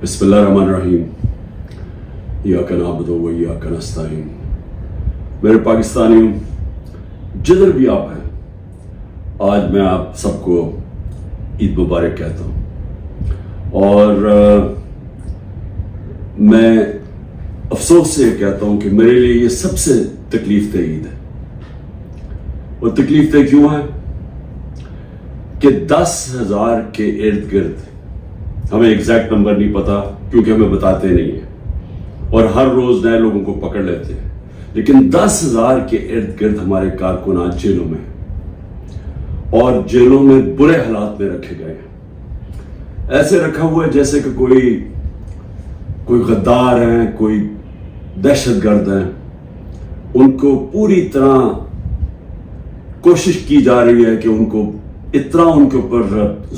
بسم اللہ الرحمن الرحیم ایاک نعبد و ایاک نستعین. میرے پاکستانیوں، جدھر بھی آپ ہیں، آج میں آپ سب کو عید مبارک کہتا ہوں. اور میں افسوس سے کہتا ہوں کہ میرے لیے یہ سب سے تکلیف دہ عید ہے. اور تکلیف دہ کیوں ہے کہ 10,000 کے ارد گرد، ہمیں ایگزیکٹ نمبر نہیں پتا کیونکہ ہمیں بتاتے نہیں ہیں اور ہر روز نئے لوگوں کو پکڑ لیتے ہیں، لیکن 10,000 کے ارد گرد ہمارے کارکنان جیلوں میں اور جیلوں میں برے حالات میں رکھے گئے ہیں. ایسے رکھا ہوا ہے جیسے کہ کوئی غدار ہیں، کوئی دہشت گرد ہیں. ان کو پوری طرح کوشش کی جا رہی ہے کہ ان کو اتنا ان کے اوپر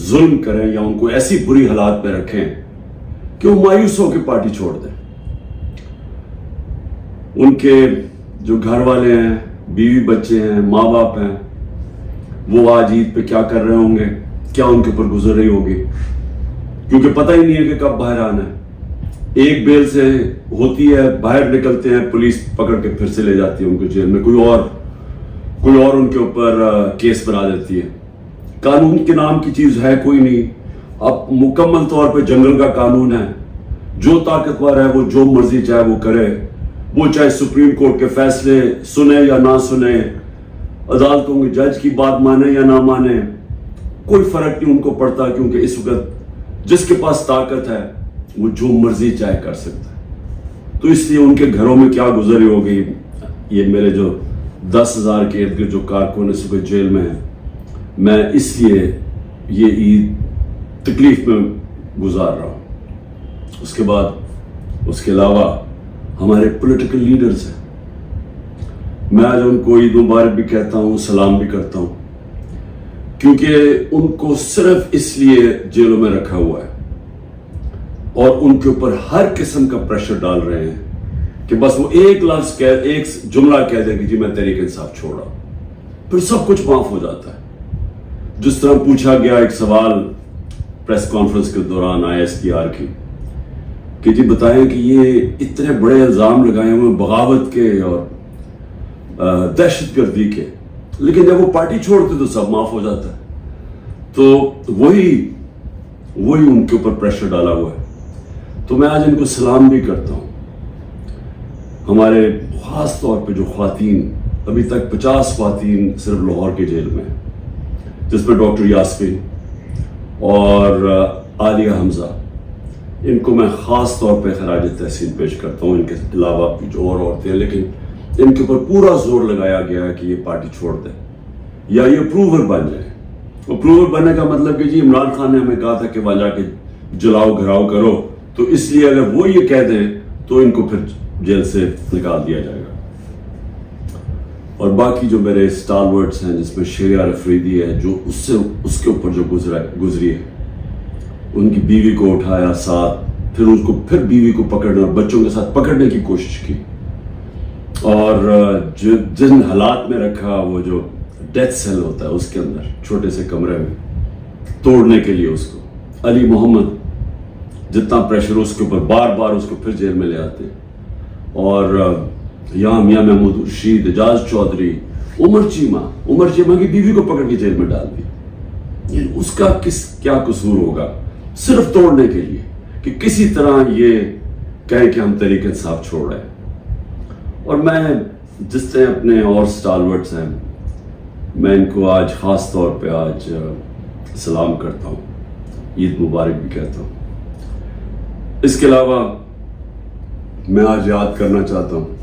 ظلم کریں یا ان کو ایسی بری حالات میں رکھیں کہ وہ مایوس ہو کے پارٹی چھوڑ دیں. ان کے جو گھر والے ہیں، بیوی بچے ہیں، ماں باپ ہیں، وہ آج عید پہ کیا کر رہے ہوں گے، کیا ان کے اوپر گزر رہی ہوگی، کیونکہ پتہ ہی نہیں ہے کہ کب باہر آنا ہے. ایک بیل سے ہوتی ہے، باہر نکلتے ہیں، پولیس پکڑ کے پھر سے لے جاتی ہے ان کو جیل میں، کوئی اور ان کے اوپر کیس بنا دیتی ہے. قانون کے نام کی چیز ہے کوئی نہیں. اب مکمل طور پہ جنگل کا قانون ہے. جو طاقتور ہے وہ جو مرضی چاہے وہ کرے، وہ چاہے سپریم کورٹ کے فیصلے سنے یا نہ سنے، عدالتوں کے جج کی بات مانے یا نہ مانے، کوئی فرق نہیں ان کو پڑتا، کیونکہ اس وقت جس کے پاس طاقت ہے وہ جو مرضی چاہے کر سکتا ہے. تو اس لیے ان کے گھروں میں کیا گزری ہوگی. یہ میرے جو 10,000 کے ارد گرد جو کارکن اس وقت جیل میں ہیں، میں اس لیے یہ عید تکلیف میں گزار رہا ہوں. اس کے علاوہ ہمارے پولیٹیکل لیڈرز ہیں. میں آج ان کو عید مبارک بھی کہتا ہوں، سلام بھی کرتا ہوں، کیونکہ ان کو صرف اس لیے جیلوں میں رکھا ہوا ہے اور ان کے اوپر ہر قسم کا پریشر ڈال رہے ہیں کہ بس وہ ایک لفظ ایک جملہ کہہ دے کہ جی میں تحریک انصاف چھوڑ رہا ہوں، پھر سب کچھ معاف ہو جاتا ہے. جس طرح پوچھا گیا ایک سوال پریس کانفرنس کے دوران ISPR کی کہ جی بتائیں کہ یہ اتنے بڑے الزام لگائے ہوئے بغاوت کے اور دہشت گردی کے، لیکن جب وہ پارٹی چھوڑتے تو سب معاف ہو جاتا ہے. تو وہی ان کے اوپر پریشر ڈالا ہوا ہے. تو میں آج ان کو سلام بھی کرتا ہوں. ہمارے خاص طور پہ جو خواتین، ابھی تک 50 خواتین صرف لاہور کے جیل میں ہیں، جس میں ڈاکٹر یاسمین اور عالیہ حمزہ، ان کو میں خاص طور پہ خراج تحسین پیش کرتا ہوں. ان کے علاوہ بھی جو اور عورتیں ہیں، لیکن ان کے اوپر پورا زور لگایا گیا ہے کہ یہ پارٹی چھوڑ دیں یا یہ اپروور بن جائے. اپروور بننے کا مطلب کہ جی عمران خان نے ہمیں کہا تھا کہ وہاں جا کے جلاؤ گھراؤ کرو، تو اس لیے اگر وہ یہ کہہ دیں تو ان کو پھر جیل سے نکال دیا جائے گا. اور باقی جو میرے اسٹالورٹس ہیں، جس میں شریعہ افریدی ہے، جو اس کے اوپر جو گزری ہے، ان کی بیوی کو اٹھایا ساتھ، پھر بیوی کو پکڑنے اور بچوں کے ساتھ پکڑنے کی کوشش کی، اور جن حالات میں رکھا، وہ جو ڈیتھ سیل ہوتا ہے اس کے اندر چھوٹے سے کمرے میں توڑنے کے لیے اس کو، علی محمد جتنا پریشر اس کے اوپر، بار بار اس کو پھر جیل میں لے آتے ہیں. اور یہاں میاں محمود رشید، اعجاز چودھری، عمر چیمہ کی بیوی کو پکڑ کے جیل میں ڈال دی. اس کا کیا قصور ہوگا صرف توڑنے کے لیے کہ کسی طرح یہ کہیں کہ ہم تحریک انصاف چھوڑ رہے ہیں. اور میں جس طرح اپنے اور سٹالورٹس ہیں، میں ان کو آج خاص طور پہ آج سلام کرتا ہوں، عید مبارک بھی کہتا ہوں. اس کے علاوہ میں آج یاد کرنا چاہتا ہوں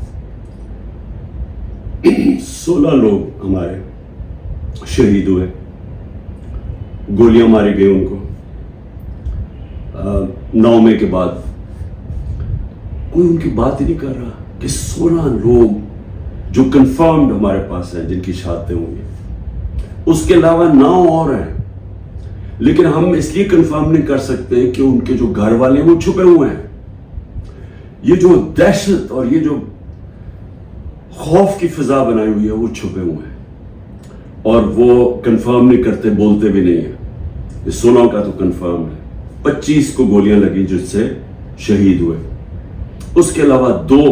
16 لوگ ہمارے شہید ہوئے، گولیاں ماری گئی ان کو 9 مئی کے بعد. کوئی ان کی بات ہی نہیں کر رہا کہ 16 لوگ جو کنفرمڈ ہمارے پاس ہیں جن کی شہادتیں ہوں گی. اس کے علاوہ 9 اور ہیں، لیکن ہم اس لیے کنفرم نہیں کر سکتے کہ ان کے جو گھر والے ہیں وہ چھپے ہوئے ہیں. یہ جو دہشت اور یہ جو خوف کی فضا بنائی ہوئی ہے وہ چھپے ہوئے ہیں اور وہ کنفرم نہیں کرتے، بولتے بھی نہیں ہیں. یہ 16 کا تو کنفرم ہے. 25 کو گولیاں لگی جس سے شہید ہوئے. اس کے علاوہ دو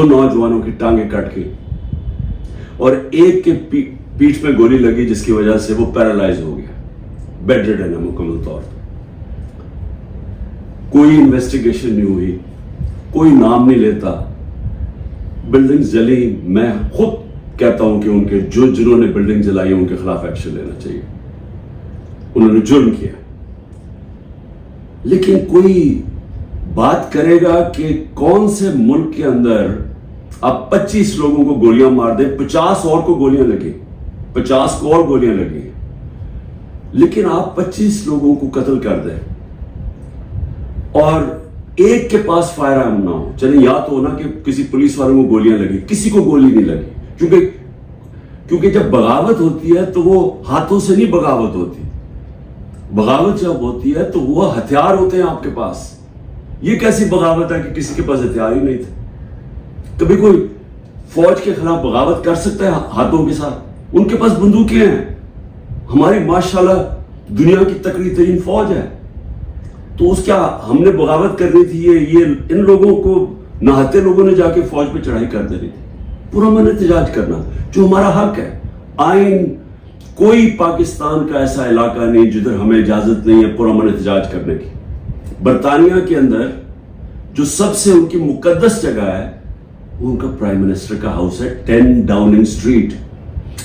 نوجوانوں کی ٹانگیں کٹ گئی اور ایک کے پیٹھ میں گولی لگی جس کی وجہ سے وہ پیرالائز ہو گیا, بیڈ ریڈن ہے مکمل طور پر. کوئی انویسٹیگیشن نہیں ہوئی, کوئی نام نہیں لیتا. بلڈنگ جلی, میں خود کہتا ہوں کہ ان کے جنہوں نے بلڈنگ جلائی ان کے خلاف ایکشن لینا چاہیے, انہوں نے جرم کیا. لیکن کوئی بات کرے گا کہ کون سے ملک کے اندر آپ 25 لوگوں کو گولیاں مار دیں, 50 اور کو گولیاں لگیں, 50 کو اور گولیاں لگیں, لیکن آپ 25 لوگوں کو قتل کر دیں اور ایک کے پاس فائر آرم نہ ہو. چلیں یا تو ہونا کہ کسی پولیس والوں کو گولیاں لگی, کسی کو گولی نہیں لگی, کیونکہ جب بغاوت ہوتی ہے تو وہ ہاتھوں سے نہیں بغاوت ہوتی. بغاوت جب ہوتی ہے تو وہ ہتھیار ہوتے ہیں آپ کے پاس. یہ کیسی بغاوت ہے کہ کسی کے پاس ہتھیار ہی نہیں تھے؟ کبھی کوئی فوج کے خلاف بغاوت کر سکتا ہے ہاتھوں کے ساتھ؟ ان کے پاس بندوقیں ہیں. ہماری ماشاءاللہ دنیا کی تکڑی ترین فوج ہے. تو اس کیا ہم نے بغاوت کرنی تھی؟ یہ ان لوگوں کو نہاتے لوگوں نے جا کے فوج پہ چڑھائی کر دینی تھی. پرامن احتجاج کرنا جو ہمارا حق ہے. آئین کوئی پاکستان کا ایسا علاقہ نہیں جدھر ہمیں اجازت نہیں ہے پرامن احتجاج کرنے کی. برطانیہ کے اندر جو سب سے ان کی مقدس جگہ ہے وہ ان کا پرائم منسٹر کا ہاؤس ہے, 10 ڈاؤننگ اسٹریٹ.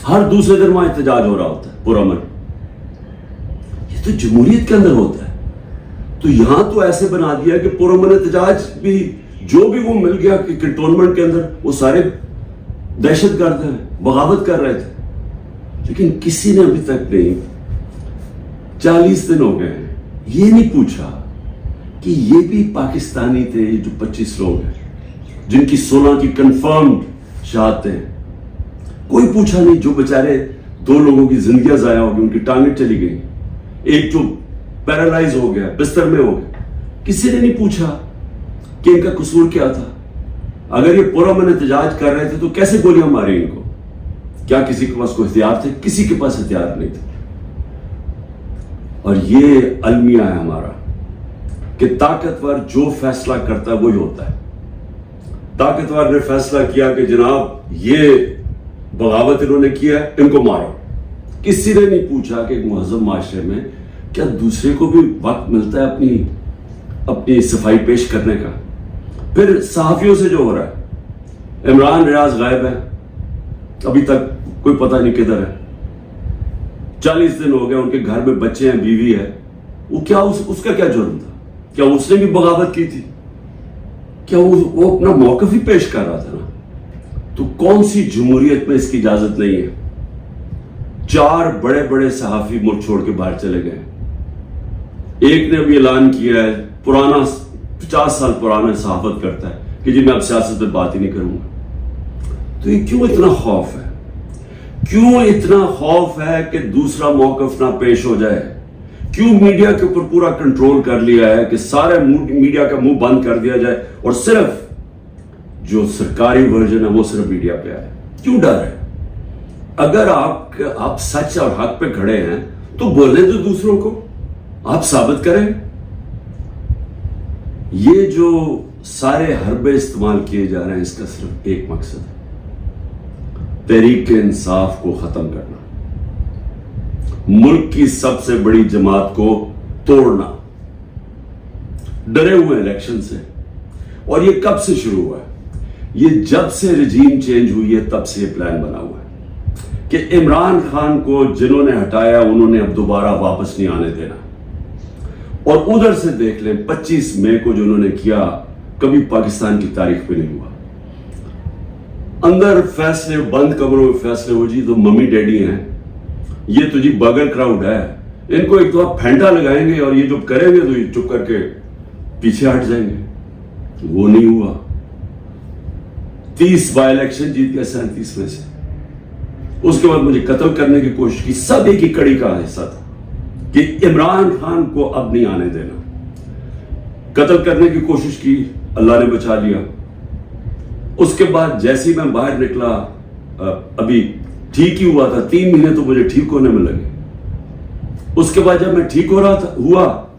ہر دوسرے دن وہاں احتجاج ہو رہا ہوتا ہے پرامن. یہ تو جمہوریت کے اندر ہوتا ہے. تو یہاں تو ایسے بنا دیا کہ پرامن احتجاج بھی جو بھی وہ مل گیا کہ کنٹونمنٹ کے اندر وہ سارے دہشت گرد ہیں, بغاوت کر رہے تھے. لیکن کسی نے ابھی تک نہیں, 40 دن ہو گئے ہیں, یہ نہیں پوچھا کہ یہ بھی پاکستانی تھے جو 25 لوگ ہیں جن کی 16 کی کنفرمڈ شہادتیں ہیں. کوئی پوچھا نہیں. جو بچارے 2 لوگوں کی زندگیاں ضائع ہو گئی, ان کی ٹانگیں چلی گئی, ایک جو پیرالائز ہو گیا, بستر میں ہو گیا. کسی نے نہیں پوچھا کہ ان کا قصور کیا تھا. اگر یہ پرامن احتجاج کر رہے تھے تو کیسے گولیاں ماری ان کو؟ کیا کسی کے پاس کوئی ہتھیار تھے؟ کسی کے پاس ہتھیار نہیں تھے. اور یہ المیہ ہے ہمارا کہ طاقتور جو فیصلہ کرتا ہے وہی ہوتا ہے. طاقتور نے فیصلہ کیا کہ جناب یہ بغاوت انہوں نے کیا ہے, ان کو مارو. کسی نے نہیں پوچھا کہ ایک مہذب معاشرے میں کیا دوسرے کو بھی وقت ملتا ہے اپنی صفائی پیش کرنے کا؟ پھر صحافیوں سے جو ہو رہا ہے, عمران ریاض غائب ہے, ابھی تک کوئی پتہ نہیں کدھر ہے. 40 دن ہو گئے, ان کے گھر میں بچے ہیں, بیوی ہے. وہ کیا اس کا کیا جرم تھا؟ کیا اس نے بھی بغاوت کی تھی؟ کیا وہ اپنا موقف ہی پیش کر رہا تھا نا؟ تو کون سی جمہوریت میں اس کی اجازت نہیں ہے؟ 4 بڑے بڑے صحافی ملک چھوڑ کے باہر چلے گئے. ایک نے ابھی اعلان کیا ہے, پرانا 50 سال پرانا صحافت کرتا ہے کہ جی میں اب سیاست پہ بات ہی نہیں کروں گا. تو یہ کیوں اتنا خوف ہے؟ کیوں اتنا خوف ہے کہ دوسرا موقف نہ پیش ہو جائے؟ کیوں میڈیا کے اوپر پورا کنٹرول کر لیا ہے کہ سارے میڈیا کا منہ بند کر دیا جائے اور صرف جو سرکاری ورژن ہے وہ صرف میڈیا پہ آئے؟ کیوں ڈر ہے؟ اگر آپ سچ اور حق پہ کھڑے ہیں تو بولیں تو دوسروں کو, آپ ثابت کریں. یہ جو سارے حربے استعمال کیے جا رہے ہیں اس کا صرف ایک مقصد ہے, تحریک انصاف کو ختم کرنا, ملک کی سب سے بڑی جماعت کو توڑنا. ڈرے ہوئے الیکشن سے. اور یہ کب سے شروع ہوا ہے؟ یہ جب سے رجیم چینج ہوئی ہے تب سے یہ پلان بنا ہوا ہے کہ عمران خان کو جنہوں نے ہٹایا انہوں نے اب دوبارہ واپس نہیں آنے دینا. اور ادھر سے دیکھ لیں 25 مئی کو جو انہوں نے کیا کبھی پاکستان کی تاریخ پہ نہیں ہوا. اندر فیصلے, بند کمروں میں فیصلے ہو جی تو ممی ڈیڈی ہیں, یہ تو جی بغیر کراؤڈ ہے, ان کو ایک دفعہ پھینٹا لگائیں گے اور یہ جو کریں گے تو یہ چپ کر کے پیچھے ہٹ جائیں گے. وہ نہیں ہوا. 30 بائی الیکشن جیت گیا 37 میں سے. اس کے بعد مجھے قتل کرنے کی کوشش کی. سب ایک ہی کڑی کا حصہ تھا کہ عمران خان کو اب نہیں آنے دینا. قتل کرنے کی کوشش کی, اللہ نے بچا لیا. اس کے بعد جیسے ہی میں باہر نکلا, ابھی ٹھیک ہی ہوا تھا, 3 مہینے تو مجھے ٹھیک ہونے میں لگے. اس کے بعد جب میں ٹھیک ہو رہا تھا ہوا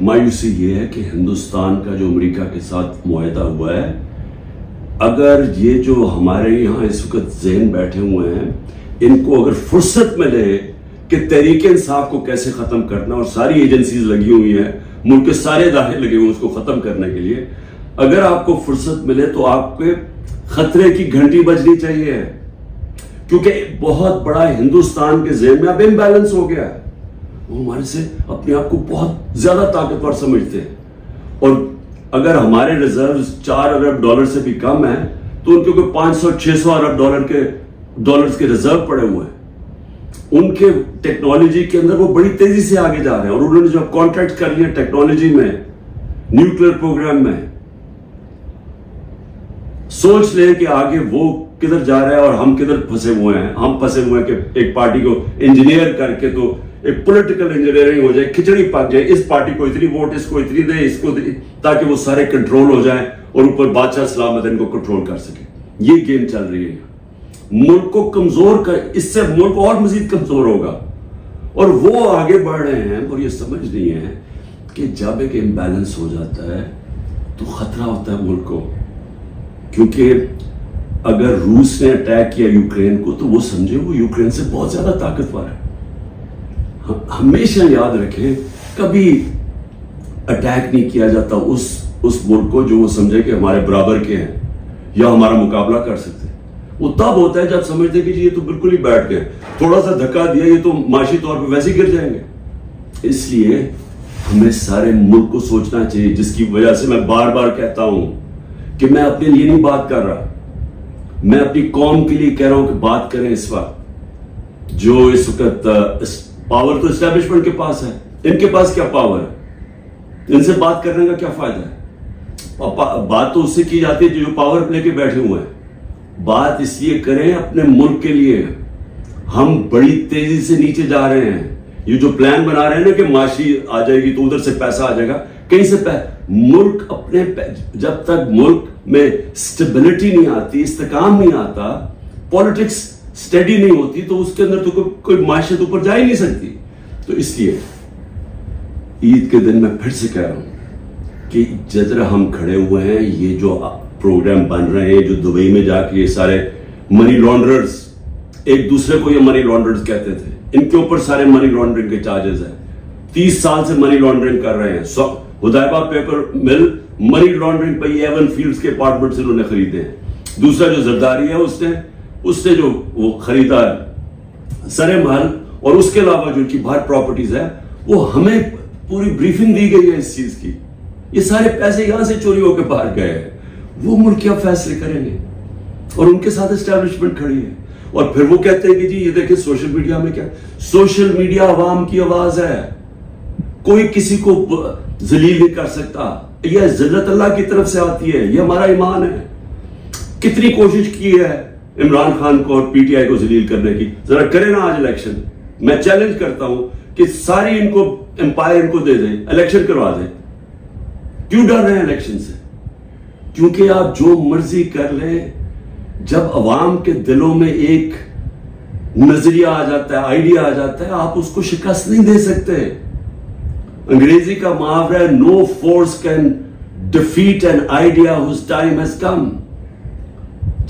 مایوسی یہ ہے کہ ہندوستان کا جو امریکہ کے ساتھ معاہدہ ہوا ہے، اگر یہ جو ہمارے یہاں اس وقت ذہن بیٹھے ہوئے ہیں، ان کو اگر فرصت ملے کہ تحریک انصاف کو کیسے ختم کرنا، اور ساری ایجنسیز لگی ہوئی ہیں، ملک کے سارے ادارے لگے ہوئے اس کو ختم کرنے کے لیے، اگر آپ کو فرصت ملے تو آپ کے خطرے کی گھنٹی بجنی چاہیے، کیونکہ بہت بڑا ہندوستان کے ذہن میں اب امبیلنس ہو گیا ہے۔ وہ ہمارے سے اپنے آپ کو بہت زیادہ طاقتور سمجھتے ہیں، اور اگر ہمارے ریزروز 4 ارب ڈالر سے بھی کم ہیں تو ان کے کوئی 500-600 ارب ڈالرز کے ریزرو پڑے ہوئے ہیں۔ ان کے ٹیکنالوجی کے اندر وہ بڑی تیزی سے آگے جا رہے ہیں، اور انہوں نے جو کانٹریکٹ کر لیا ٹیکنالوجی میں، نیوکلیر پروگرام میں، سوچ لیں کہ آگے وہ کدھر جا رہا ہے اور ہم کدھر پھنسے ہوئے ہیں۔ ہم پھنسے ہوئے ہیں کہ ایک پارٹی کو انجینئر کر کے تو ایک پولیٹیکل انجینئرنگ ہو جائے، کھچڑی پک جائے، اس پارٹی کو اتنی ووٹ، اس کو اتنی دے، اس کو دے، تاکہ وہ سارے کنٹرول ہو جائیں اور اوپر بادشاہ سلامت ان کو کنٹرول کر سکے۔ یہ گیم چل رہی ہے، ملک کو کمزور کر، اس سے ملک اور مزید کمزور ہوگا، اور وہ آگے بڑھ رہے ہیں اور یہ سمجھ نہیں ہے کہ جب ایک امبیلنس ہو جاتا ہے تو خطرہ ہوتا ہے ملک کو، کیونکہ اگر روس نے اٹیک کیا یوکرین کو تو وہ سمجھے وہ یوکرین سے بہت زیادہ طاقتور ہے۔ ہمیشہ یاد رکھیں کبھی اٹیک نہیں کیا جاتا اس ملک کو جو وہ سمجھے کہ ہمارے برابر کے ہیں یا ہمارا مقابلہ کر سکتے ہیں۔ وہ تب ہوتا ہے جب سمجھتے کہ جی یہ تو بالکل ہی بیٹھ گئے، تھوڑا سا دھکا دیا یہ تو معاشی طور پہ ویسے ہی گر جائیں گے۔ اس لیے ہمیں سارے ملک کو سوچنا چاہیے، جس کی وجہ سے میں بار بار کہتا ہوں کہ میں اپنے لیے نہیں بات کر رہا، میں اپنی قوم کے لیے کہہ رہا ہوں کہ بات کریں۔ اس وقت جو اس وقت پاور تو اسٹیبلشمنٹ کے پاس ہے، ان کے پاس کیا پاور ہے؟ ان سے بات کرنے کا کیا فائدہ ہے؟ بات تو اس سے کی جاتی ہے جو پاور لے کے بیٹھے ہوئے ہیں۔ بات اس لیے کریں اپنے ملک کے لیے۔ ہم بڑی تیزی سے نیچے جا رہے ہیں، یہ جو پلان بنا رہے ہیں نا کہ معاشی آ جائے گی تو ادھر سے پیسہ آ جائے گا، کہیں سے ملک اپنے جب تک ملک میں سٹیبلٹی نہیں آتی، استحکام نہیں آتا، پالیٹکس سٹیڈی نہیں ہوتی، تو اس کے اندر تو کوئی معیشت اوپر جا ہی نہیں سکتی۔ تو اس لیے عید کے دن میں پھر سے کہہ رہا ہوں کہ جدھر ہم کھڑے ہوئے ہیں، یہ جو پروگرام بن رہے ہیں، جو دبئی میں جا کے یہ سارے منی لانڈررز، ایک دوسرے کو یہ منی لانڈررز کہتے تھے، ان کے اوپر سارے منی لانڈرنگ کے چارجز ہیں۔ 30 سال سے منی لانڈرنگ کر رہے ہیں۔ ہدایبہ پیپر مل منی لانڈرنگ پہ ایون فیلڈز کے اپارٹمنٹس انہوں نے خریدے ہیں۔ دوسرا جو زرداری ہے اس سے جو وہ خریدا ہے سرے محل، اور اس کے علاوہ جو ان کی باہر پراپرٹیز ہے، وہ ہمیں پوری بریفنگ دی گئی ہے اس چیز کی۔ یہ سارے پیسے یہاں سے چوری ہو کے باہر گئے ہیں۔ وہ ملک کیا فیصلے کریں گے؟ اور ان کے ساتھ اسٹیبلشمنٹ کھڑی ہے، اور پھر وہ کہتے ہیں کہ جی یہ دیکھیں سوشل میڈیا میں کیا، سوشل میڈیا عوام کی آواز ہے، کوئی کسی کو ذلیل نہیں کر سکتا، یہ ذلت اللہ کی طرف سے آتی ہے، یہ ہمارا ایمان ہے۔ کتنی کوشش کی ہے عمران خان کو اور پی ٹی آئی کو ذلیل کرنے کی، ذرا کریں نا آج الیکشن۔ میں چیلنج کرتا ہوں کہ ساری ان کو امپائر ان کو دے دیں، الیکشن کروا دیں۔ کیوں ڈر رہے ہیں الیکشن سے؟ کیونکہ آپ جو مرضی کر لیں، جب عوام کے دلوں میں ایک نظریہ آ جاتا ہے، آئیڈیا آ جاتا ہے، آپ اس کو شکست نہیں دے سکتے۔ انگریزی کا محاورہ ہے no force can defeat an idea whose time has come۔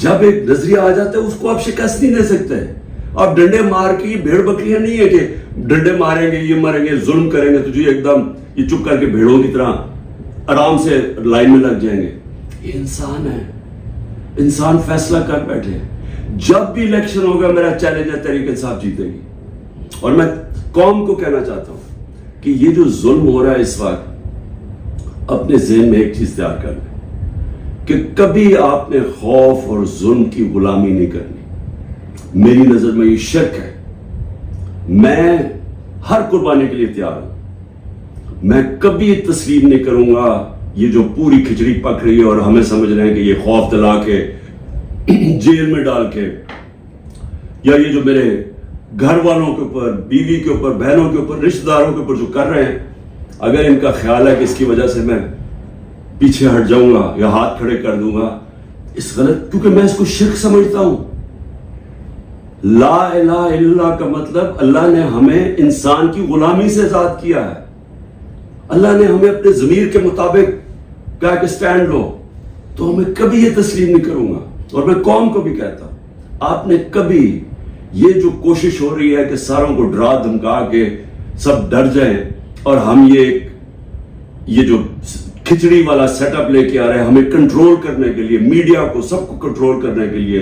جب ایک نظریہ آ جاتا ہے اس کو آپ شکست نہیں دے سکتے۔ آپ ڈنڈے مار کے، یہ بھیڑ بکریاں نہیں ہے کہ ڈنڈے ماریں گے، یہ مریں گے، ظلم کریں گے تو جو ایک دم یہ چپ کر کے بھیڑوں کی طرح آرام سے لائن میں لگ جائیں گے۔ یہ انسان ہے، انسان فیصلہ کر بیٹھے۔ جب بھی الیکشن ہوگا میرا چیلنج ہے تحریک انصاف جیتے گی، اور میں قوم کو کہنا چاہتا ہوں کہ یہ جو ظلم ہو رہا ہے اس وقت، اپنے ذہن میں ایک چیز تیار کر لیں کہ کبھی آپ نے خوف اور ظلم کی غلامی نہیں کرنی۔ میری نظر میں یہ شرک ہے۔ میں ہر قربانی کے لیے تیار ہوں۔ میں کبھی تسلیم نہیں کروں گا یہ جو پوری کھچڑی پک رہی ہے اور ہمیں سمجھ رہے ہیں کہ یہ خوف دلا کے، جیل میں ڈال کے، یا یہ جو میرے گھر والوں کے اوپر، بیوی کے اوپر، بہنوں کے اوپر، رشتہ داروں کے اوپر جو کر رہے ہیں، اگر ان کا خیال ہے کہ اس کی وجہ سے میں پیچھے ہٹ جاؤں گا یا ہاتھ کھڑے کر دوں گا، اس غلط، کیونکہ میں اس کو شرک سمجھتا ہوں۔ لا الہ الا اللہ کا مطلب اللہ نے ہمیں انسان کی غلامی سے آزاد کیا ہے۔ اللہ نے ہمیں اپنے ضمیر کے مطابق کہا کہ سٹینڈ لو، تو ہمیں کبھی یہ تسلیم نہیں کروں گا. اور میں قوم کو بھی کہتا ہوں، آپ نے کبھی یہ جو کوشش ہو رہی ہے کہ ساروں کو ڈرا دھمکا کے سب ڈر جائیں اور ہم یہ جو کھچڑی والا سیٹ اپ لے کے آ رہے ہیں ہمیں کنٹرول کرنے کے لیے، میڈیا کو سب کو کنٹرول کرنے کے لیے،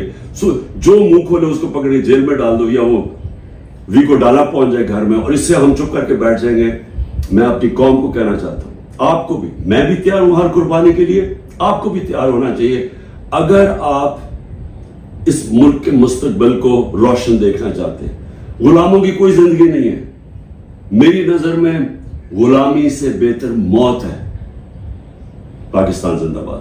جو منہ کھولے اس کو پکڑے جیل میں ڈال دو یا وہ وی کو ڈالا پہنچ جائے گھر میں، اور اس سے ہم چپ کر کے بیٹھ جائیں گے. میں اپنی قوم کو کہنا چاہتا ہوں، آپ کو بھی، میں بھی تیار ہوں ہر قربانی کے لیے، آپ کو بھی تیار ہونا چاہیے. اگر آپ اس ملک کے مستقبل کو روشن دیکھنا چاہتے ہیں، غلاموں کی کوئی زندگی نہیں ہے. میری نظر میں غلامی سے بہتر موت ہے. پاکستان زندہ باد.